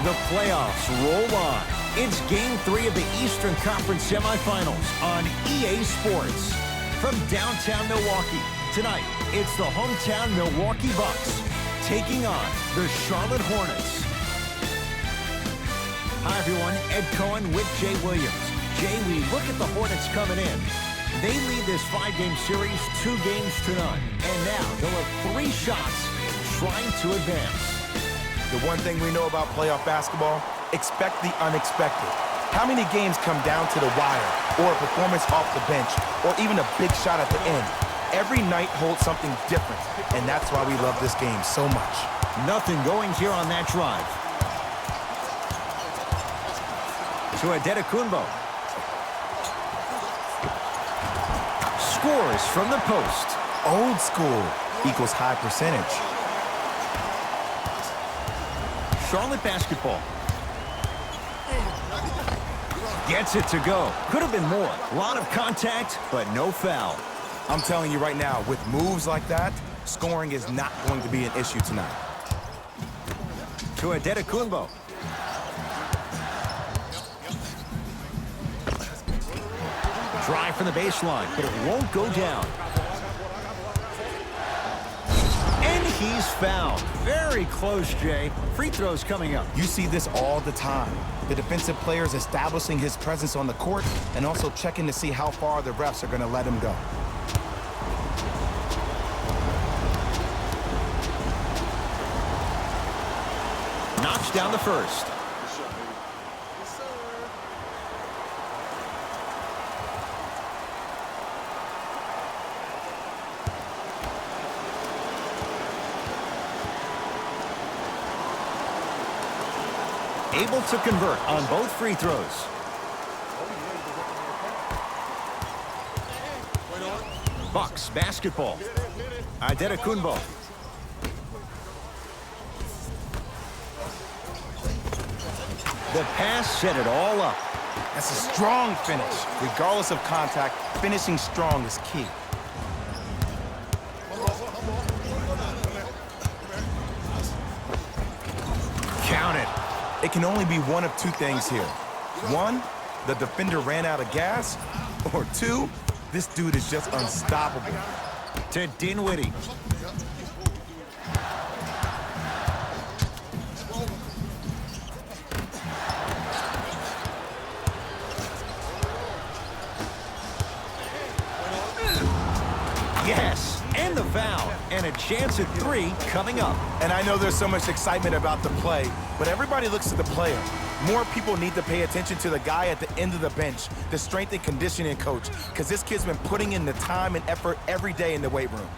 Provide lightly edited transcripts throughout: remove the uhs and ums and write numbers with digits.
The playoffs roll on. It's Game 3 of the Eastern Conference semifinals on EA Sports. From downtown Milwaukee, tonight, it's the hometown Milwaukee Bucks taking on the Charlotte Hornets. Hi, everyone. Ed Cohen with Jay Williams. Jay, we look at the Hornets coming in. They lead this 5-game series 2 games to none. And now they'll have 3 shots trying to advance. The one thing we know about playoff basketball, expect the unexpected. How many games come down to the wire, or a performance off the bench, or even a big shot at the end? Every night holds something different, and that's why we love this game so much. Nothing going here on that drive. To Adetokunbo. Scores from the post. Old school equals high percentage. Charlotte basketball. Gets it to go. Could have been more. A lot of contact, but no foul. I'm telling you right now, with moves like that, scoring is not going to be an issue tonight. To Adetokunbo. Drive from the baseline, but it won't go down. And he's fouled. Very close, Jay. Free throws coming up. You see this all the time. The defensive players establishing his presence on the court and also checking to see how far the refs are going to let him go. Knocks down the first. Able to convert on both free throws. Bucks basketball. Adetokunbo. The pass set it all up. That's a strong finish. Regardless of contact, finishing strong is key. Count it. It can only be one of 2 things here. 1, the defender ran out of gas, or 2, this dude is just unstoppable. To Dinwiddie. Yes, and the foul, and a chance at 3 coming up. And I know there's so much excitement about the play, but everybody looks at the player. More people need to pay attention to the guy at the end of the bench, the strength and conditioning coach, because this kid's been putting in the time and effort every day in the weight room.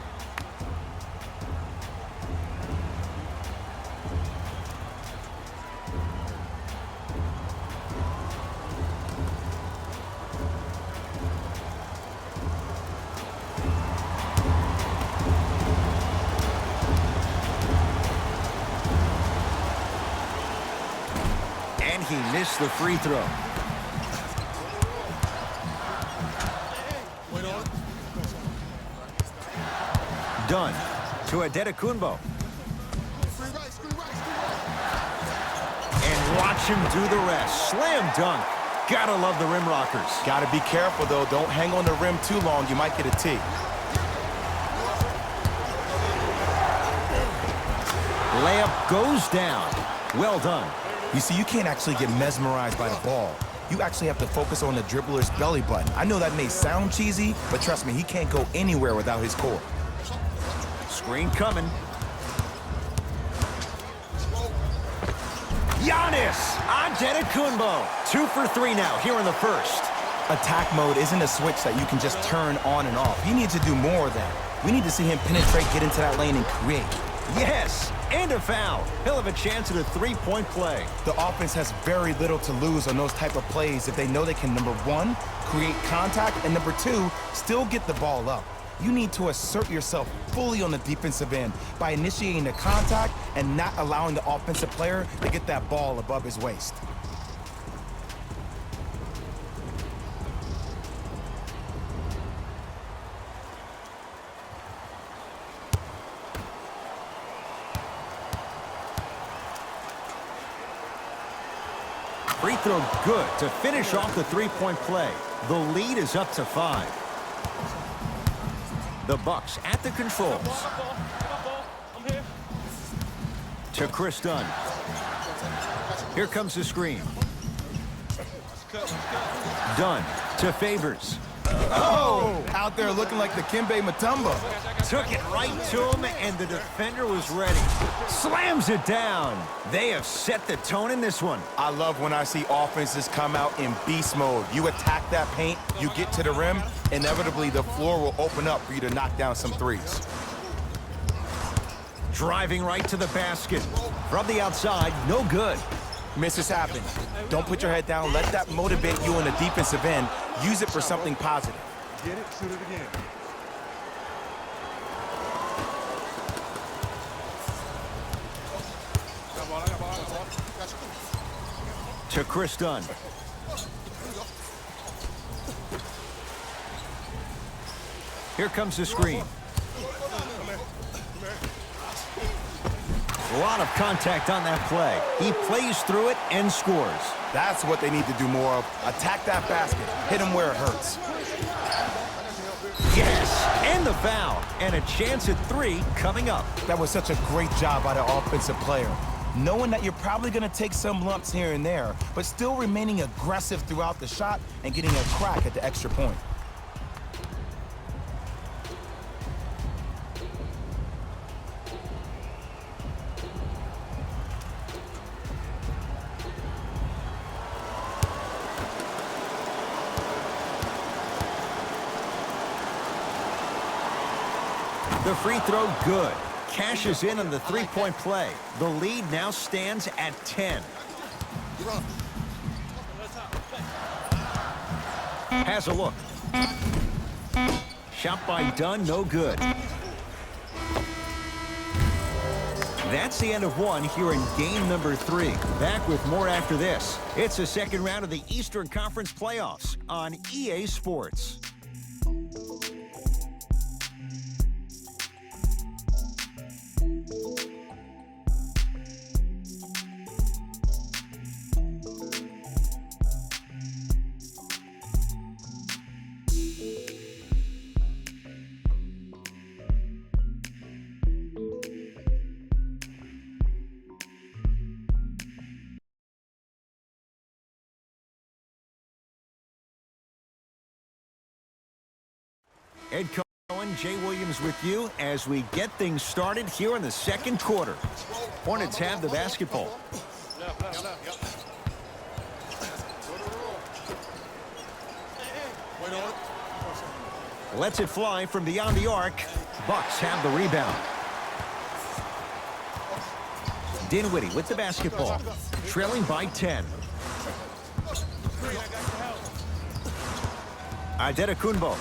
He missed the free throw. Done. To Adetokunbo. And watch him do the rest. Slam dunk. Gotta love the rim rockers. Gotta be careful, though. Don't hang on the rim too long. You might get a tee. Layup goes down. Well done. You see, you can't actually get mesmerized by the ball. You actually have to focus on the dribbler's belly button. I know that may sound cheesy, but trust me, he can't go anywhere without his core. Screen coming. Giannis Antetokounmpo. 2 for 3 now here in the first. Attack mode isn't a switch that you can just turn on and off. He needs to do more of that. We need to see him penetrate, get into that lane, and create. Yes, and a foul. He'll have a chance at a 3-point play. The offense has very little to lose on those type of plays if they know they can, number 1, create contact, and number 2, still get the ball up. You need to assert yourself fully on the defensive end by initiating the contact and not allowing the offensive player to get that ball above his waist. Free throw good to finish off the three-point play. The lead is up to 5. The Bucks at the controls. To Chris Dunn. Here comes the screen. Dunn to Favors. Oh! Out there looking like the Kimbe Mutombo. Took it right to him, and the defender was ready. Slams it down. They have set the tone in this one. I love when I see offenses come out in beast mode. You attack that paint, you get to the rim, inevitably the floor will open up for you to knock down some threes. Driving right to the basket. From the outside, no good. Misses happen. Don't put your head down. Let that motivate you on the defensive end. Use it for something positive. Get it, shoot it again. To Chris Dunn. Here comes the screen. A lot of contact on that play. He plays through it and scores. That's what they need to do more of. Attack that basket. Hit him where it hurts. Yes, and the foul. And a chance at 3 coming up. That was such a great job by the offensive player. Knowing that you're probably going to take some lumps here and there, but still remaining aggressive throughout the shot and getting a crack at the extra point. The free throw good. Cashes in on the three-point play. The lead now stands at 10. Has a look. Shot by Dunn, no good. That's the end of 1 here in game number 3. Back with more after this. It's the second round of the Eastern Conference playoffs on EA Sports. Ed Cohen, Jay Williams with you as we get things started here in the second quarter. Hornets have the basketball. Lets it fly from beyond the arc. Bucks have the rebound. Dinwiddie with the basketball, trailing by 10. Adetokunbo.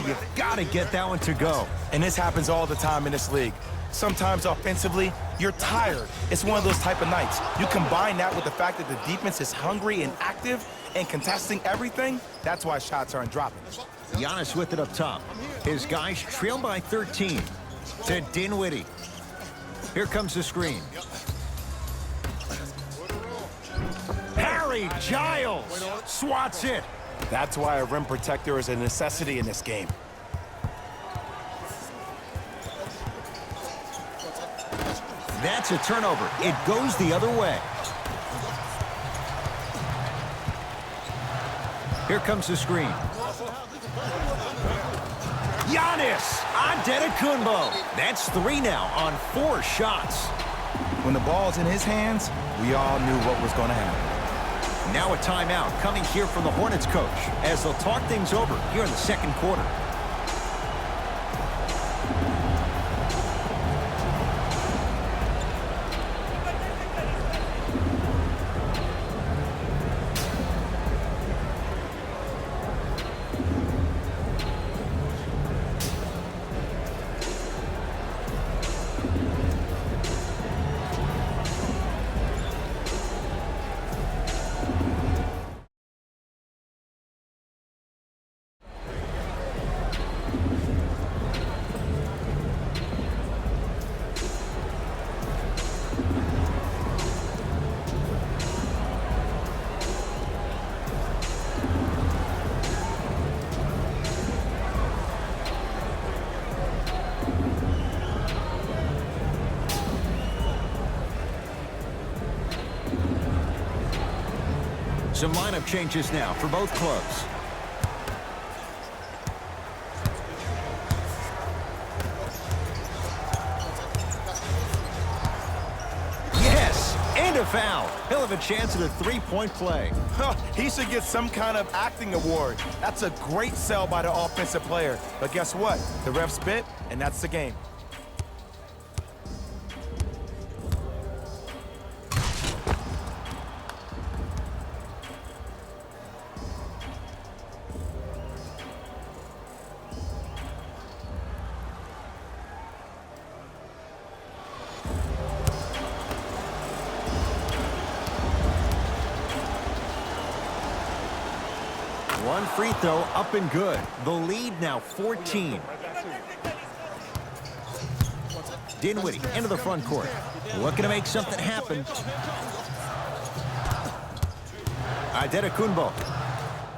You've got to get that one to go. And this happens all the time in this league. Sometimes offensively, you're tired. It's one of those type of nights. You combine that with the fact that the defense is hungry and active and contesting everything, that's why shots aren't dropping. Giannis with it up top. His guys trail by 13 to Dinwiddie. Here comes the screen. Harry Giles swats it. That's why a rim protector is a necessity in this game. That's a turnover. It goes the other way. Here comes the screen. Giannis Antetokounmpo. That's 3 now on 4 shots. When the ball's in his hands, we all knew what was going to happen. Now a timeout coming here from the Hornets coach as they'll talk things over here in the second quarter. Some lineup changes now for both clubs. Yes, and a foul. He'll have a chance at a three-point play. He should get some kind of acting award. That's a great sell by the offensive player. But guess what? The ref spit, and that's the game. One free throw up and good. The lead now 14. Dinwiddie into the front court. Looking to make something happen. Adetokunbo.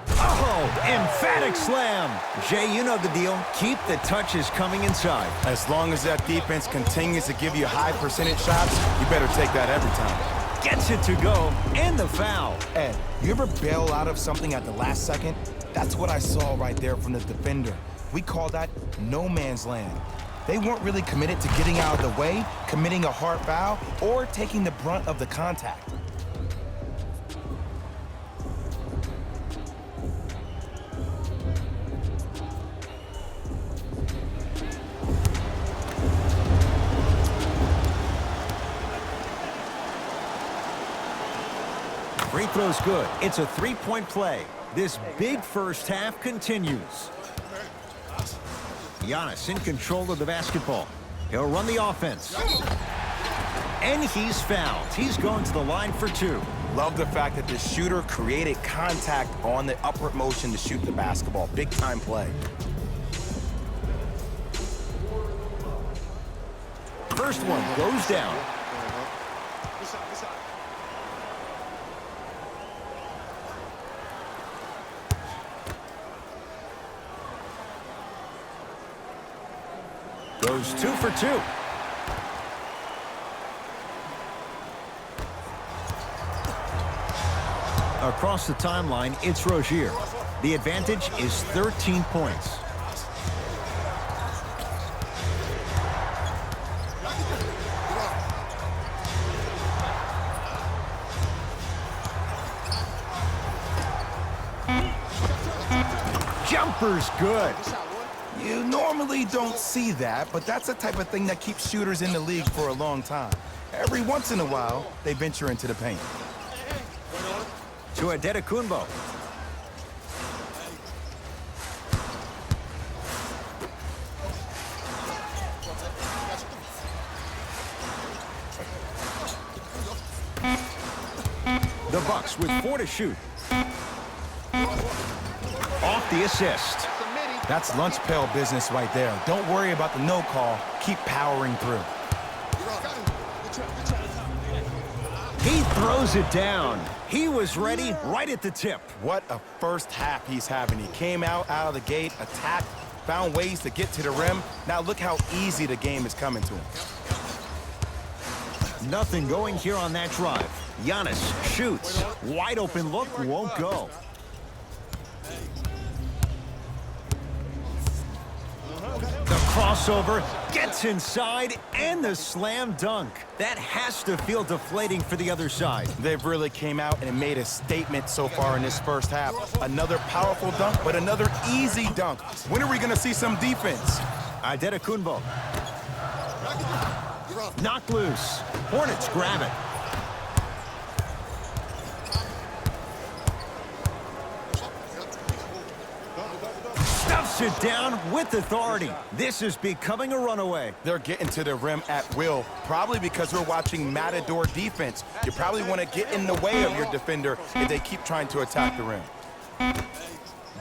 Oh, emphatic slam. Jay, you know the deal. Keep the touches coming inside. As long as that defense continues to give you high percentage shots, you better take that every time. Gets it to go, and the foul. Ed, you ever bail out of something at the last second? That's what I saw right there from the defender. We call that no man's land. They weren't really committed to getting out of the way, committing a hard foul, or taking the brunt of the contact. Free throw's good. It's a three-point play. This big first half continues. Giannis in control of the basketball. He'll run the offense. And he's fouled. He's going to the line for two. Love the fact that the shooter created contact on the upward motion to shoot the basketball. Big time play. First one goes down. Goes 2 for 2. Across the timeline, it's Rozier. The advantage is 13 points. Jumper's good. You normally don't see that, but that's the type of thing that keeps shooters in the league for a long time. Every once in a while, they venture into the paint. To Adetokunbo. The Bucks with 4 to shoot. Off the assist. That's lunch pail business right there. Don't worry about the no call. Keep powering through. He throws it down. He was ready right at the tip. What a first half he's having. He came out of the gate, attacked, found ways to get to the rim. Now look how easy the game is coming to him. Nothing going here on that drive. Giannis shoots. Wide open look, won't go. The crossover gets inside, and the slam dunk. That has to feel deflating for the other side. They've really came out and made a statement so far in this first half. Another powerful dunk, but another easy dunk. When are we going to see some defense? Adetokunbo. Knocked loose. Hornets grab it. Stuffs it down with authority. This is becoming a runaway. They're getting to the rim at will, probably because we're watching Matador defense. You probably want to get in the way of your defender if they keep trying to attack the rim.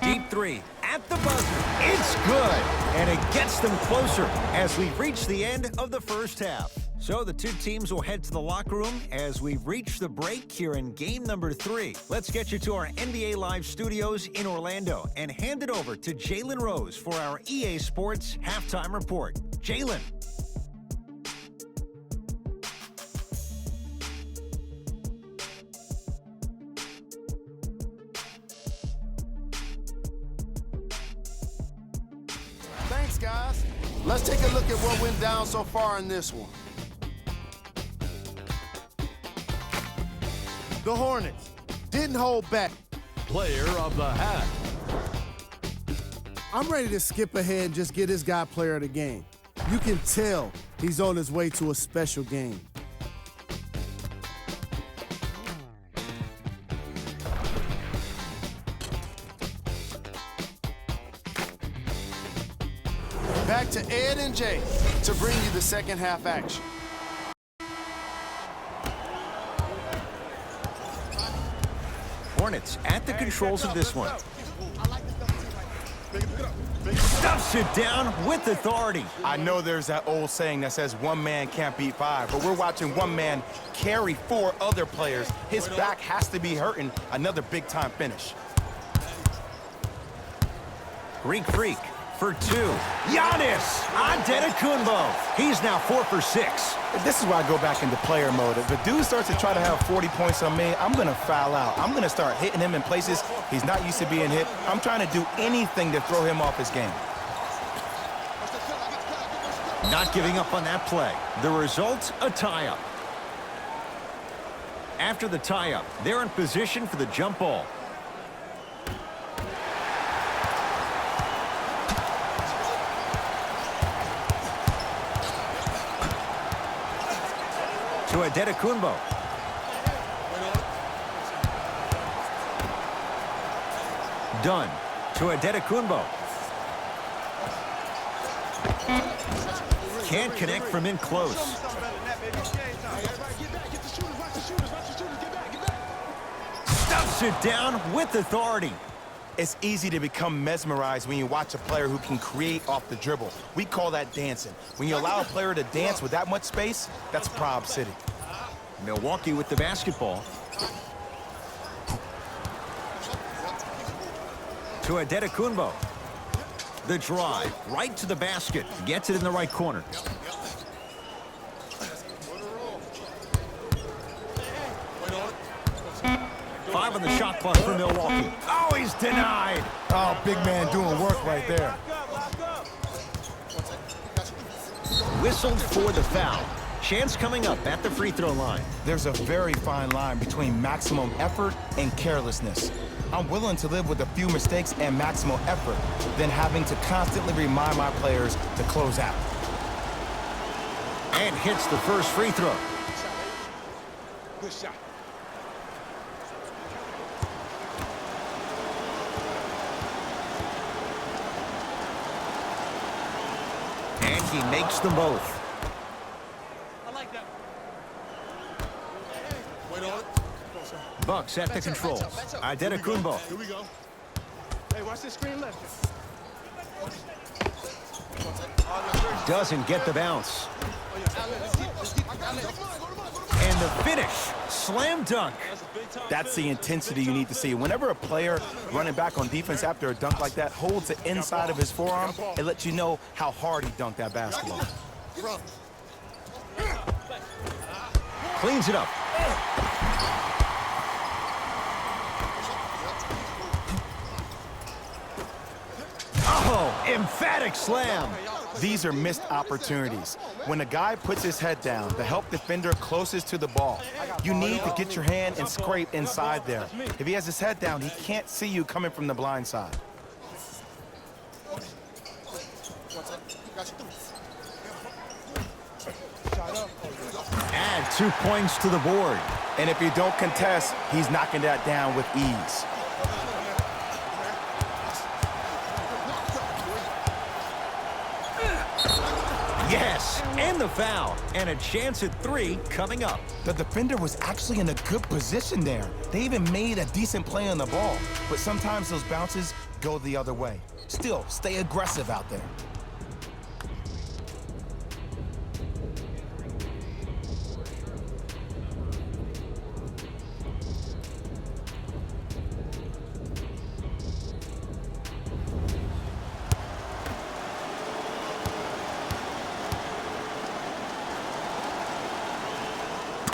Deep three at the buzzer. It's good, and it gets them closer as we reach the end of the first half. So the two teams will head to the locker room as we reach the break here in game number 3. Let's get you to our NBA Live studios in Orlando and hand it over to Jalen Rose for our EA Sports Halftime Report. Jalen. Thanks, guys. Let's take a look at what went down so far in this one. The Hornets didn't hold back. Player of the half. I'm ready to skip ahead and just get this guy player of the game. You can tell he's on his way to a special game. Back to Ed and Jay to bring you the second half action. Hornets at the controls of this one. Stuffs it down with authority. I know there's that old saying that says one man can't beat five, but we're watching one man carry four other players. His back has to be hurting. Another big-time finish. Greek Freak for two. Giannis Antetokounmpo. He's now 4 for 6. This is why I go back into player mode. If a dude starts to try to have 40 points on me, I'm going to foul out. I'm going to start hitting him in places he's not used to being hit. I'm trying to do anything to throw him off his game. Not giving up on that play. The result, a tie-up. After the tie-up, they're in position for the jump ball. To Antetokounmpo. Done. To Antetokounmpo. Can't connect from in close. Stuffs it down with authority. It's easy to become mesmerized when you watch a player who can create off the dribble. We call that dancing. When you allow a player to dance with that much space, that's Prob City. Milwaukee with the basketball. To Antetokounmpo. The drive, right to the basket. Gets it in the right corner. Five on the shot clock for Milwaukee. Oh, he's denied. Oh, big man doing work right there. Whistled for the foul. Chance coming up at the free throw line. There's a very fine line between maximum effort and carelessness. I'm willing to live with a few mistakes and maximal effort than having to constantly remind my players to close out. And hits the first free throw. Good shot. And he makes them both. Bucks at the controls. Antetokounmpo. Here we go. Hey, watch this screen left. Doesn't get the bounce. And the finish. Slam dunk. That's the intensity you need to see. Whenever a player running back on defense after a dunk like that holds the inside of his forearm, it lets you know how hard he dunked that basketball. Cleans it up. Oh, emphatic slam. These are missed opportunities. When a guy puts his head down, the help defender closest to the ball, you need to get your hand and scrape inside there. If he has his head down, he can't see you coming from the blind side. Add 2 points to the board. And if you don't contest, he's knocking that down with ease. Yes, and the foul. And a chance at 3 coming up. The defender was actually in a good position there. They even made a decent play on the ball. But sometimes those bounces go the other way. Still, stay aggressive out there.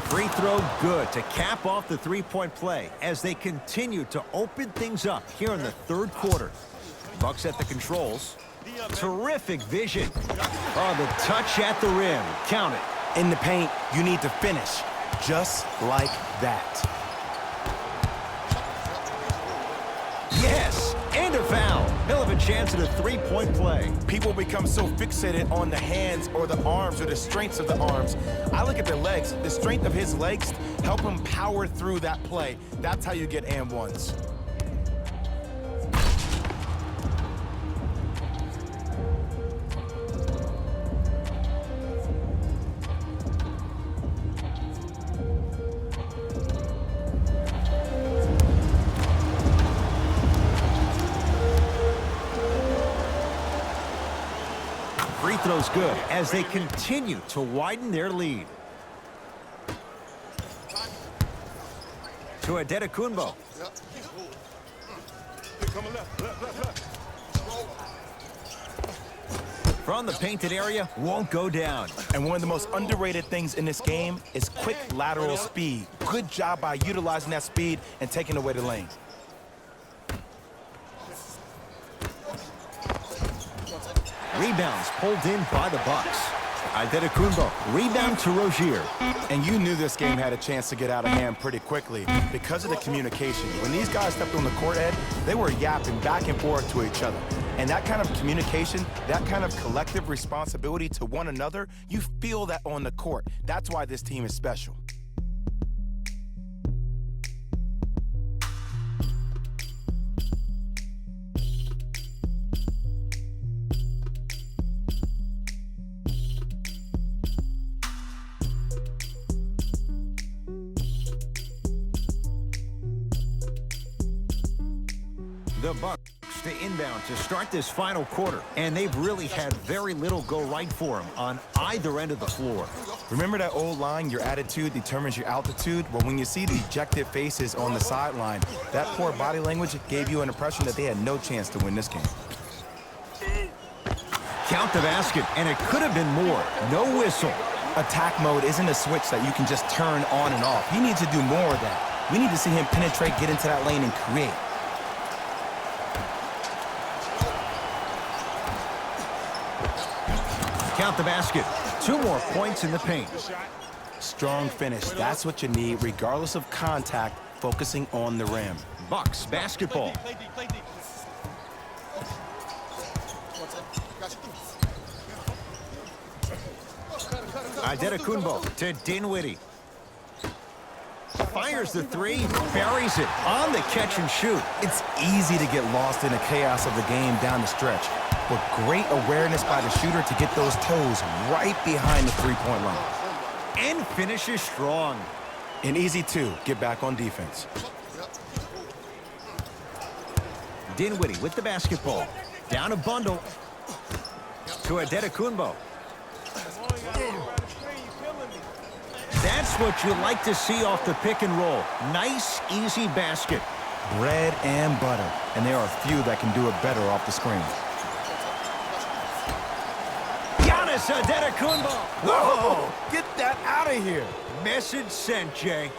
Free throw good to cap off the three-point play as they continue to open things up here in the third quarter. Bucks at the controls. Terrific vision. Oh, the touch at the rim. Count it. In the paint, you need to finish. Just like that. Yes, and a foul. He'll have a chance at a three-point play. People become so fixated on the hands or the arms or the strengths of the arms. I look at the legs. The strength of his legs help him power through that play. That's how you get and ones. Free throw's good as they continue to widen their lead. To Adetokunbo. From the painted area, won't go down. And one of the most underrated things in this game is quick lateral speed. Good job by utilizing that speed and taking away the lane. Rebounds pulled in by the Bucks. Adetokunbo, rebound to Rozier. And you knew this game had a chance to get out of hand pretty quickly because of the communication. When these guys stepped on the court, Ed, they were yapping back and forth to each other. And that kind of communication, that kind of collective responsibility to one another, you feel that on the court. That's why this team is special. The Bucks to inbound to start this final quarter, and they've really had very little go right for them on either end of the floor. Remember that old line, your attitude determines your altitude? Well, when you see the dejected faces on the sideline, that poor body language gave you an impression that they had no chance to win this game. Count the basket, and it could have been more. No whistle. Attack mode isn't a switch that you can just turn on and off. He needs to do more of that. We need to see him penetrate, get into that lane, and create. Count the basket. 2 more points in the paint. Strong finish. That's what you need, regardless of contact, focusing on the rim. Bucks basketball. Adetokunbo to Dinwiddie. Fires the three, buries it on the catch and shoot. It's easy to get lost in the chaos of the game down the stretch, but great awareness by the shooter to get those toes right behind the three-point line. And finishes strong. And easy, too. Get back on defense. Dinwiddie with the basketball. Down a bundle. To Adetokunbo. That's what you like to see off the pick and roll. Nice, easy basket. Bread and butter. And there are few that can do it better off the screen. Adetokunbo. Whoa! Get that out of here. Message sent, Jay.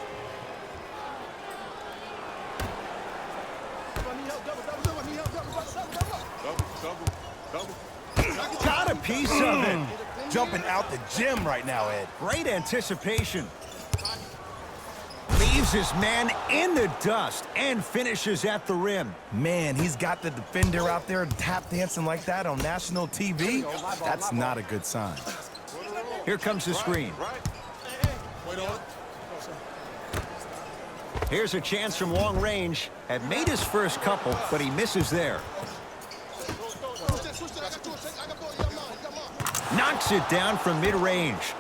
Got a piece of it. Jumping out the gym right now, Ed. Great anticipation. Leaves his man in the dust and finishes at the rim. Man, he's got the defender out there tap dancing like that on national TV. That's not a good sign. Here comes the screen. Here's a chance from long range. Had made his first couple, but he misses there. Knocks it down from mid-range.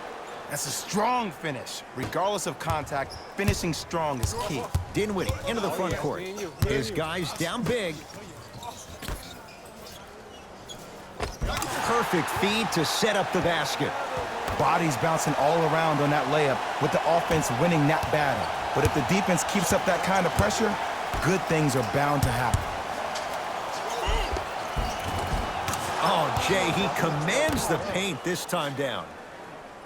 That's a strong finish. Regardless of contact, finishing strong is key. Dinwiddie into the front court. His guys down big. Perfect feed to set up the basket. Bodies bouncing all around on that layup with the offense winning that battle. But if the defense keeps up that kind of pressure, good things are bound to happen. Oh, Jay, he commands the paint this time down.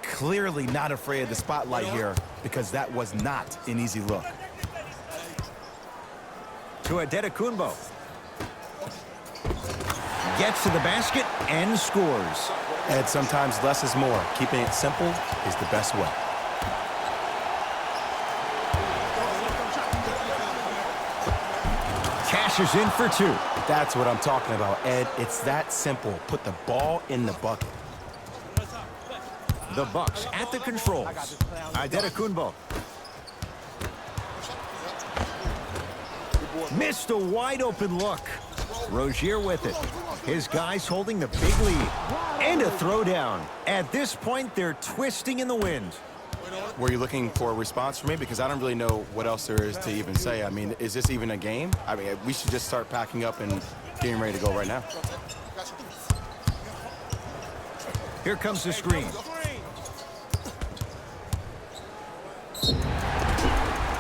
Clearly not afraid of the spotlight here because that was not an easy look. To Adetokunbo. Gets to the basket and scores. And sometimes less is more. Keeping it simple is the best way. Cashes in for two. That's what I'm talking about, Ed. It's that simple. Put the ball in the bucket. The Bucks at the controls. Adetokunbo. Missed a wide open look. Rozier with it. His guys holding the big lead. And a throwdown. At this point, they're twisting in the wind. Were you looking for a response from me? Because I don't really know what else there is to even say. I mean, is this even a game? I mean, we should just start packing up and getting ready to go right now. Here comes the screen.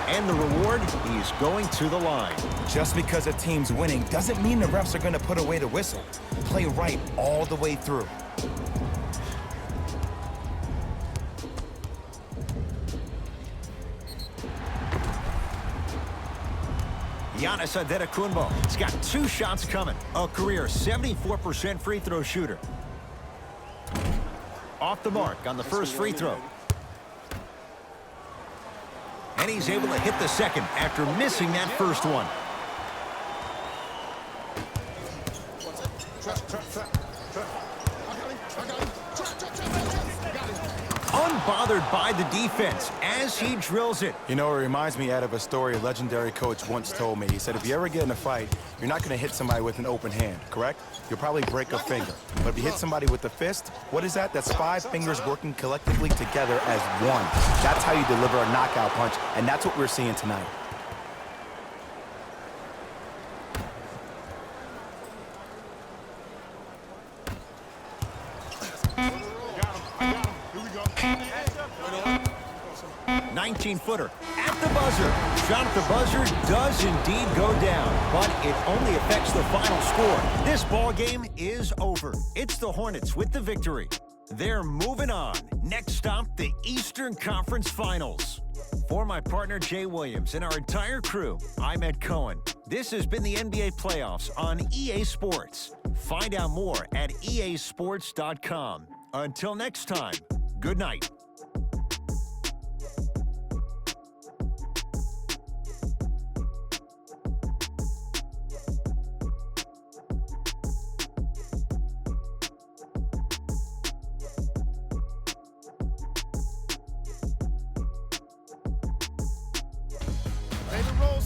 And the reward, he's going to the line. Just because a team's winning doesn't mean the refs are going to put away the whistle. Play right all the way through. Giannis Adetokunbo. He's got 2 shots coming. A career 74% free throw shooter. Off the mark on the first free throw. And he's able to hit the second after missing that first one. Unbothered by the defense as he drills it. You know, it reminds me, Ed, of a story a legendary coach once told me. He said, if you ever get in a fight, you're not going to hit somebody with an open hand, correct? You'll probably break a finger. But if you hit somebody with a fist, what is that? That's 5 fingers working collectively together as one. That's how you deliver a knockout punch, and that's what we're seeing tonight. Footer at the buzzer. Shot at the buzzer does indeed go down, but it only affects the final score. This ball game is over. It's the Hornets with the victory. They're moving on. Next stop, the Eastern Conference Finals. For my partner Jay Williams and our entire crew, I'm Ed Cohen. This has been the NBA playoffs on EA Sports. Find out more at easports.com. Until next time, good night.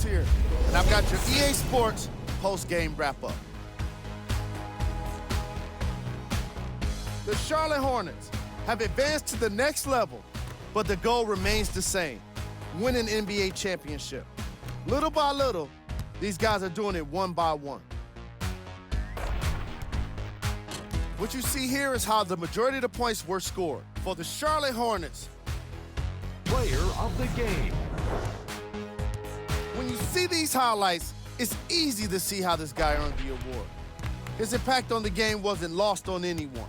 Here, and I've got your EA Sports post-game wrap-up. The Charlotte Hornets have advanced to the next level, but the goal remains the same: win an NBA championship. Little by little, these guys are doing it one by one. What you see here is how the majority of the points were scored. For the Charlotte Hornets, Player of the game. when you see these highlights, it's easy to see how this guy earned the award. His impact on the game wasn't lost on anyone.